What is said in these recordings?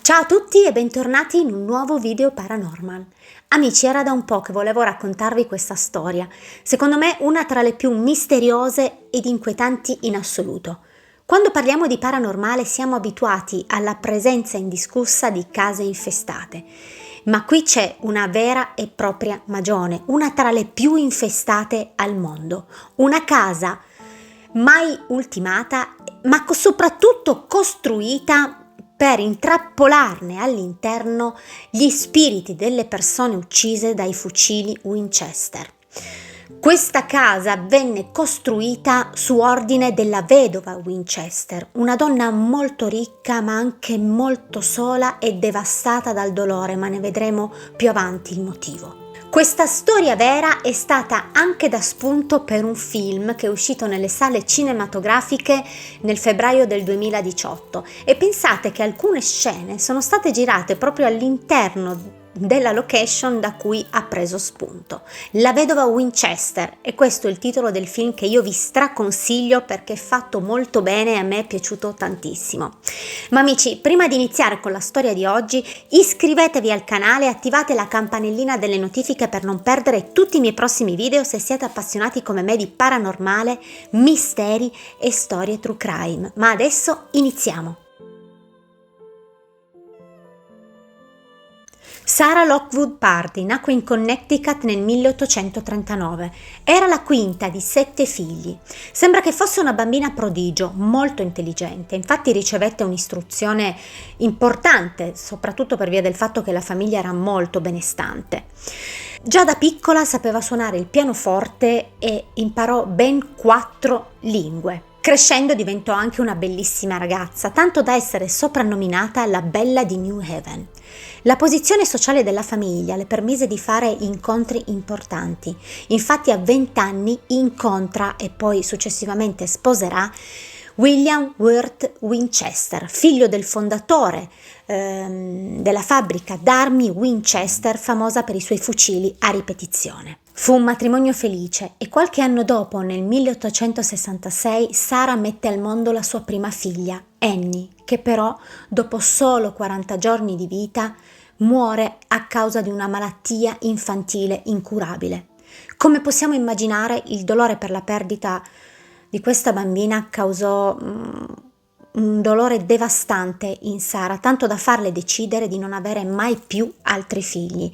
Ciao a tutti e bentornati in un nuovo video paranormal. Amici, era da un po' che volevo raccontarvi questa storia, secondo me una tra le più misteriose ed inquietanti in assoluto. Quando parliamo di paranormale siamo abituati alla presenza indiscussa di case infestate, ma qui c'è una vera e propria magione, una tra le più infestate al mondo, una casa mai ultimata, ma soprattutto costruita per intrappolarne all'interno gli spiriti delle persone uccise dai fucili Winchester. Questa casa venne costruita su ordine della vedova Winchester, una donna molto ricca ma anche molto sola e devastata dal dolore, ma ne vedremo più avanti il motivo. Questa storia vera è stata anche da spunto per un film che è uscito nelle sale cinematografiche nel febbraio del 2018 e pensate che alcune scene sono state girate proprio all'interno della location da cui ha preso spunto. La vedova Winchester, e questo è il titolo del film che io vi straconsiglio perché è fatto molto bene e a me è piaciuto tantissimo. Ma amici, prima di iniziare con la storia di oggi, iscrivetevi al canale e attivate la campanellina delle notifiche per non perdere tutti i miei prossimi video se siete appassionati come me di paranormale, misteri e storie true crime. Ma adesso iniziamo! Sarah Lockwood Pardee nacque in Connecticut nel 1839. Era la quinta di 7 figli. Sembra che fosse una bambina prodigio, molto intelligente. Infatti ricevette un'istruzione importante, soprattutto per via del fatto che la famiglia era molto benestante. Già da piccola sapeva suonare il pianoforte e imparò ben 4 lingue. Crescendo diventò anche una bellissima ragazza, tanto da essere soprannominata la Bella di New Haven. La posizione sociale della famiglia le permise di fare incontri importanti. Infatti a 20 anni incontra e poi successivamente sposerà William Wirt Winchester, figlio del fondatore della fabbrica d'armi Winchester, famosa per i suoi fucili a ripetizione. Fu un matrimonio felice e qualche anno dopo, nel 1866, Sarah mette al mondo la sua prima figlia, Annie, che però, dopo solo 40 giorni di vita, muore a causa di una malattia infantile incurabile. Come possiamo immaginare, il dolore per la perdita di questa bambina causò un dolore devastante in Sarah, tanto da farle decidere di non avere mai più altri figli.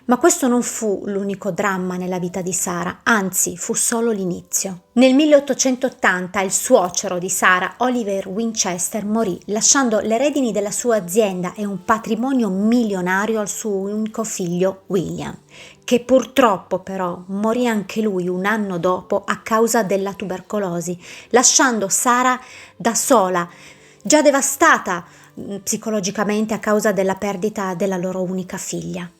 Ma questo non fu l'unico dramma nella vita di Sarah, anzi fu solo l'inizio. Nel 1880 il suocero di Sarah, Oliver Winchester, morì, lasciando le redini della sua azienda e un patrimonio milionario al suo unico figlio William, che purtroppo però morì anche lui un anno dopo a causa della tubercolosi, lasciando Sarah da sola, già devastata psicologicamente a causa della perdita della loro unica figlia.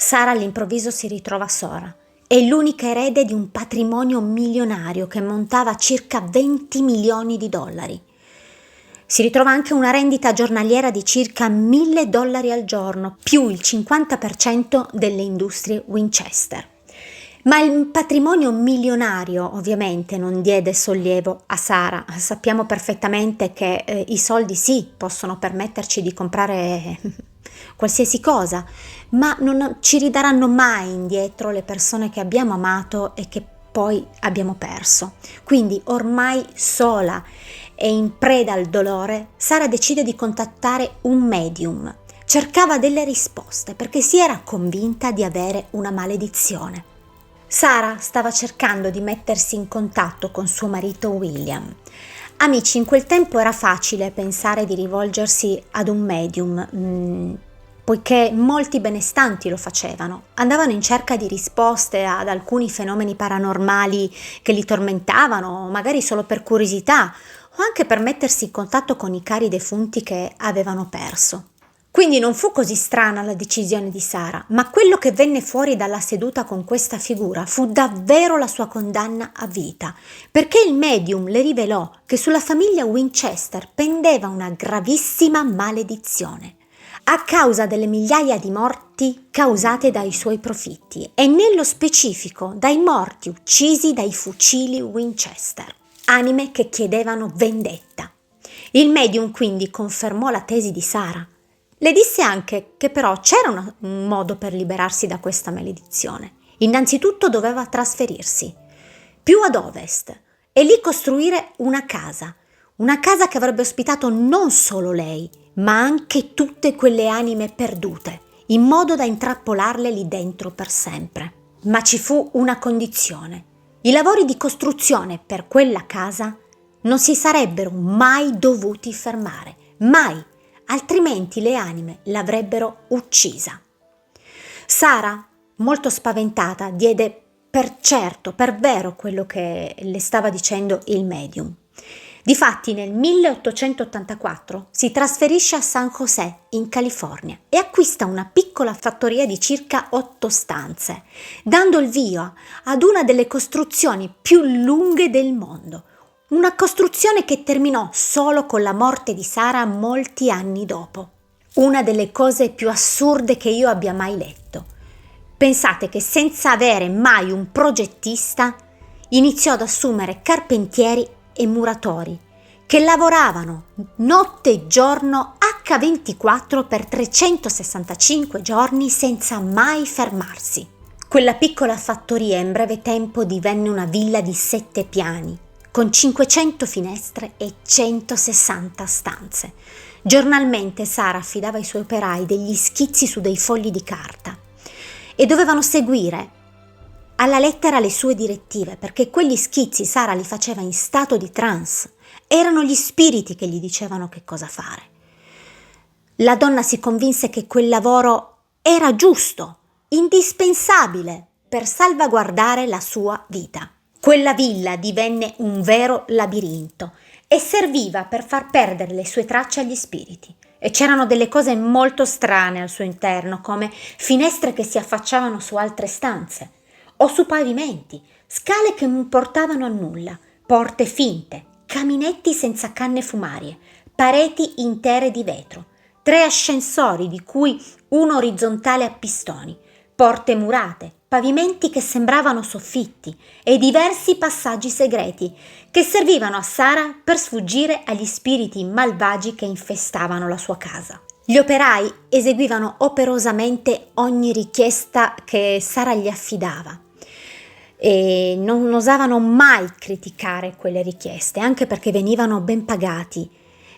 Sarah all'improvviso si ritrova sola. È l'unica erede di un patrimonio milionario che montava circa 20 milioni di dollari. Si ritrova anche una rendita giornaliera di circa $1.000 al giorno, più il 50% delle industrie Winchester. Ma il patrimonio milionario ovviamente non diede sollievo a Sarah. Sappiamo perfettamente che i soldi sì, possono permetterci di comprare qualsiasi cosa, ma non ci ridaranno mai indietro le persone che abbiamo amato e che poi abbiamo perso. Quindi ormai sola e in preda al dolore, Sarah decide di contattare un medium. Cercava delle risposte perché si era convinta di avere una maledizione. Sarah stava cercando di mettersi in contatto con suo marito William. Amici, in quel tempo era facile pensare di rivolgersi ad un medium, poiché molti benestanti lo facevano. Andavano in cerca di risposte ad alcuni fenomeni paranormali che li tormentavano, magari solo per curiosità, o anche per mettersi in contatto con i cari defunti che avevano perso. Quindi non fu così strana la decisione di Sarah, ma quello che venne fuori dalla seduta con questa figura fu davvero la sua condanna a vita, perché il medium le rivelò che sulla famiglia Winchester pendeva una gravissima maledizione, a causa delle migliaia di morti causate dai suoi profitti e nello specifico dai morti uccisi dai fucili Winchester, anime che chiedevano vendetta. Il medium quindi confermò la tesi di Sarah. Le disse anche che però c'era un modo per liberarsi da questa maledizione. Innanzitutto doveva trasferirsi più ad ovest e lì costruire una casa che avrebbe ospitato non solo lei, ma anche tutte quelle anime perdute, in modo da intrappolarle lì dentro per sempre. Ma ci fu una condizione. I lavori di costruzione per quella casa non si sarebbero mai dovuti fermare, mai, altrimenti le anime l'avrebbero uccisa. Sara, molto spaventata, diede per certo, per vero quello che le stava dicendo il medium. Difatti nel 1884 si trasferisce a San José in California e acquista una piccola fattoria di circa 8 stanze, dando il via ad una delle costruzioni più lunghe del mondo. Una costruzione che terminò solo con la morte di Sara molti anni dopo. Una delle cose più assurde che io abbia mai letto. Pensate che senza avere mai un progettista iniziò ad assumere carpentieri e muratori che lavoravano notte e giorno H24 per 365 giorni senza mai fermarsi. Quella piccola fattoria in breve tempo divenne una villa di 7 piani, con 500 finestre e 160 stanze. Giornalmente Sara affidava ai suoi operai degli schizzi su dei fogli di carta e dovevano seguire alla lettera le sue direttive, perché quegli schizzi Sara li faceva in stato di trance. Erano gli spiriti che gli dicevano che cosa fare. La donna si convinse che quel lavoro era giusto, indispensabile per salvaguardare la sua vita. Quella villa divenne un vero labirinto e serviva per far perdere le sue tracce agli spiriti. E c'erano delle cose molto strane al suo interno, come finestre che si affacciavano su altre stanze o su pavimenti, scale che non portavano a nulla, porte finte, caminetti senza canne fumarie, pareti intere di vetro, 3 ascensori di cui uno orizzontale a pistoni, porte murate, pavimenti che sembravano soffitti e diversi passaggi segreti che servivano a Sara per sfuggire agli spiriti malvagi che infestavano la sua casa. Gli operai eseguivano operosamente ogni richiesta che Sara gli affidava e non osavano mai criticare quelle richieste, anche perché venivano ben pagati,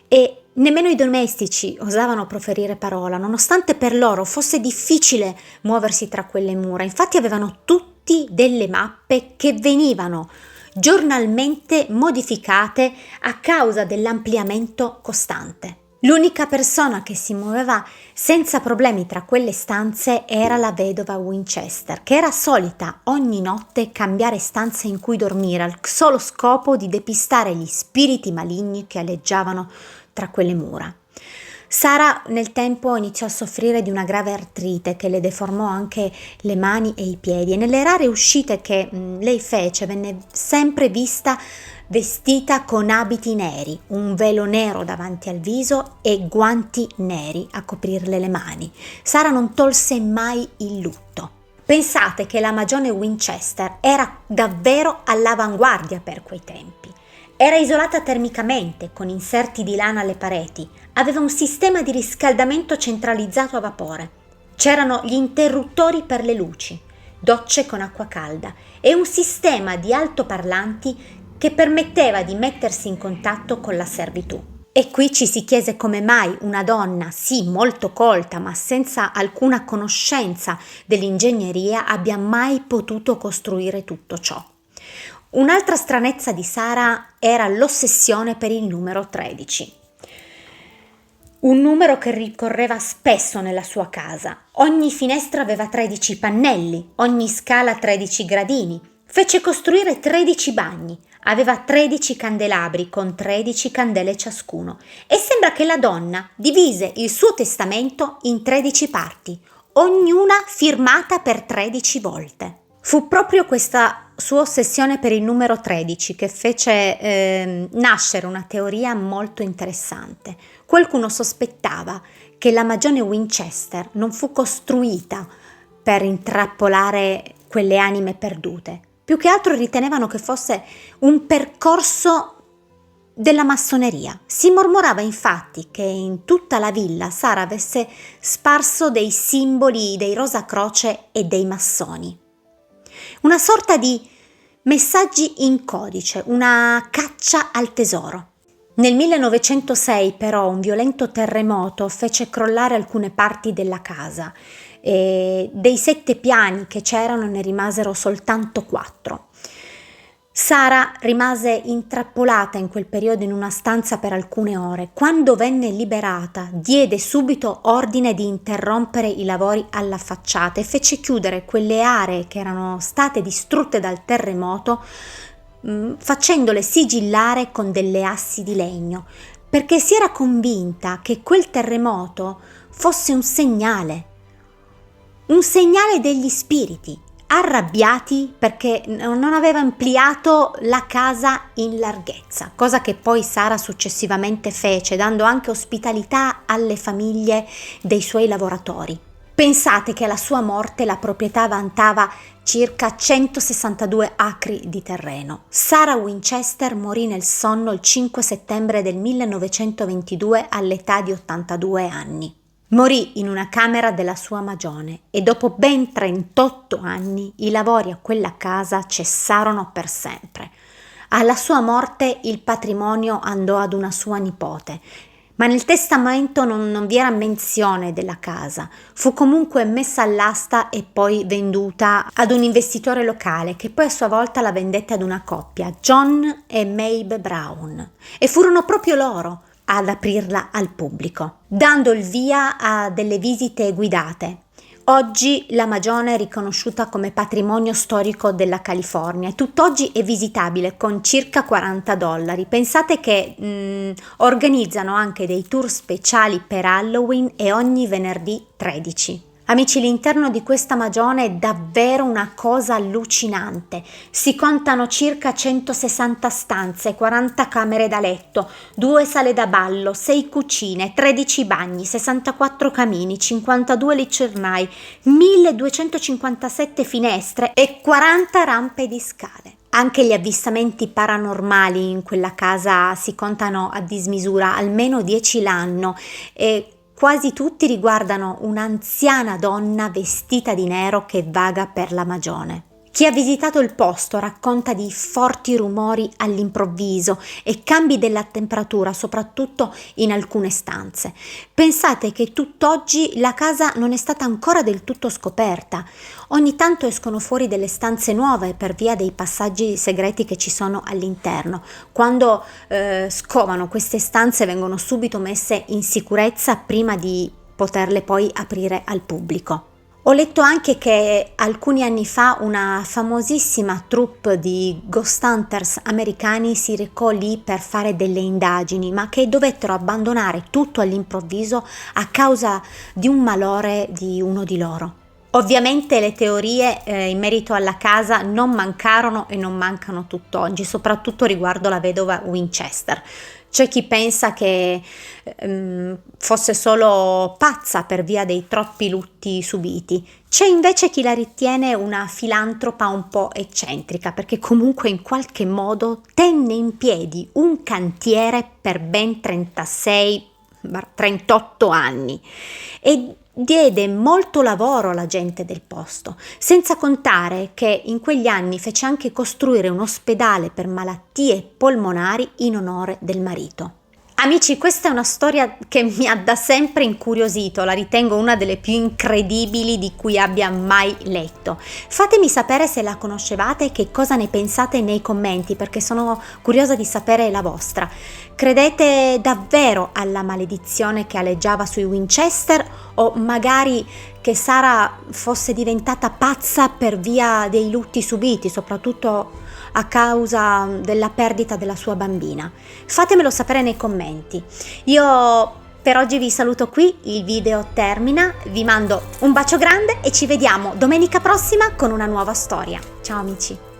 e nemmeno i domestici osavano proferire parola, nonostante per loro fosse difficile muoversi tra quelle mura. Infatti avevano tutti delle mappe che venivano giornalmente modificate a causa dell'ampliamento costante. L'unica persona che si muoveva senza problemi tra quelle stanze era la vedova Winchester, che era solita ogni notte cambiare stanze in cui dormire al solo scopo di depistare gli spiriti maligni che aleggiavano tra quelle mura. Sara nel tempo iniziò a soffrire di una grave artrite che le deformò anche le mani e i piedi, e nelle rare uscite che lei fece venne sempre vista vestita con abiti neri, un velo nero davanti al viso e guanti neri a coprirle le mani. Sara non tolse mai il lutto. Pensate che la magione Winchester era davvero all'avanguardia per quei tempi. Era isolata termicamente, con inserti di lana alle pareti, aveva un sistema di riscaldamento centralizzato a vapore. C'erano gli interruttori per le luci, docce con acqua calda e un sistema di altoparlanti che permetteva di mettersi in contatto con la servitù. E qui ci si chiese come mai una donna, sì molto colta, ma senza alcuna conoscenza dell'ingegneria, abbia mai potuto costruire tutto ciò. Un'altra stranezza di Sara era l'ossessione per il numero 13. Un numero che ricorreva spesso nella sua casa. Ogni finestra aveva 13 pannelli, ogni scala 13 gradini. Fece costruire 13 bagni, aveva 13 candelabri con 13 candele ciascuno, e sembra che la donna divise il suo testamento in 13 parti, ognuna firmata per 13 volte. Fu proprio questa sua ossessione per il numero 13 che fece nascere una teoria molto interessante. Qualcuno sospettava che la magione Winchester non fu costruita per intrappolare quelle anime perdute. Più che altro ritenevano che fosse un percorso della massoneria. Si mormorava infatti che in tutta la villa Sara avesse sparso dei simboli dei Rosa Croce e dei massoni. Una sorta di messaggi in codice, una caccia al tesoro. Nel 1906 però un violento terremoto fece crollare alcune parti della casa e dei 7 piani che c'erano ne rimasero soltanto 4. Sara rimase intrappolata in quel periodo in una stanza per alcune ore. Quando venne liberata, diede subito ordine di interrompere i lavori alla facciata e fece chiudere quelle aree che erano state distrutte dal terremoto, facendole sigillare con delle assi di legno, perché si era convinta che quel terremoto fosse un segnale degli spiriti arrabbiati perché non aveva ampliato la casa in larghezza, cosa che poi Sara successivamente fece, dando anche ospitalità alle famiglie dei suoi lavoratori. Pensate che alla sua morte la proprietà vantava circa 162 acri di terreno. Sarah Winchester morì nel sonno il 5 settembre del 1922 all'età di 82 anni. Morì in una camera della sua magione e dopo ben 38 anni i lavori a quella casa cessarono per sempre. Alla sua morte il patrimonio andò ad una sua nipote, ma nel testamento non vi era menzione della casa. Fu comunque messa all'asta e poi venduta ad un investitore locale che poi a sua volta la vendette ad una coppia, John e Maeve Brown, e furono proprio loro ad aprirla al pubblico, dando il via a delle visite guidate. Oggi la magione è riconosciuta come patrimonio storico della California e tutt'oggi è visitabile con circa $40. Pensate che organizzano anche dei tour speciali per Halloween e ogni venerdì 13. Amici, l'interno di questa magione è davvero una cosa allucinante. Si contano circa 160 stanze, 40 camere da letto, 2 sale da ballo, 6 cucine, 13 bagni, 64 camini, 52 lucernai, 1257 finestre e 40 rampe di scale. Anche gli avvistamenti paranormali in quella casa si contano a dismisura, almeno 10 l'anno, e quasi tutti riguardano un'anziana donna vestita di nero che vaga per la magione. Chi ha visitato il posto racconta di forti rumori all'improvviso e cambi della temperatura, soprattutto in alcune stanze. Pensate che tutt'oggi la casa non è stata ancora del tutto scoperta. Ogni tanto escono fuori delle stanze nuove per via dei passaggi segreti che ci sono all'interno. Quando scovano queste stanze vengono subito messe in sicurezza prima di poterle poi aprire al pubblico. Ho letto anche che alcuni anni fa una famosissima troupe di ghost hunters americani si recò lì per fare delle indagini, ma che dovettero abbandonare tutto all'improvviso a causa di un malore di uno di loro. Ovviamente le teorie in merito alla casa non mancarono e non mancano tutt'oggi, soprattutto riguardo la vedova Winchester. C'è chi pensa che fosse solo pazza per via dei troppi lutti subiti. C'è invece chi la ritiene una filantropa un po' eccentrica, perché comunque in qualche modo tenne in piedi un cantiere per ben 38 anni e diede molto lavoro alla gente del posto, senza contare che in quegli anni fece anche costruire un ospedale per malattie polmonari in onore del marito. Amici, questa è una storia che mi ha da sempre incuriosito, la ritengo una delle più incredibili di cui abbia mai letto. Fatemi sapere se la conoscevate e che cosa ne pensate nei commenti, perché sono curiosa di sapere la vostra. Credete davvero alla maledizione che aleggiava sui Winchester o magari che Sara fosse diventata pazza per via dei lutti subiti, soprattutto a causa della perdita della sua bambina? Fatemelo sapere nei commenti. Io per oggi vi saluto qui, il video termina, vi mando un bacio grande e ci vediamo domenica prossima con una nuova storia. Ciao amici!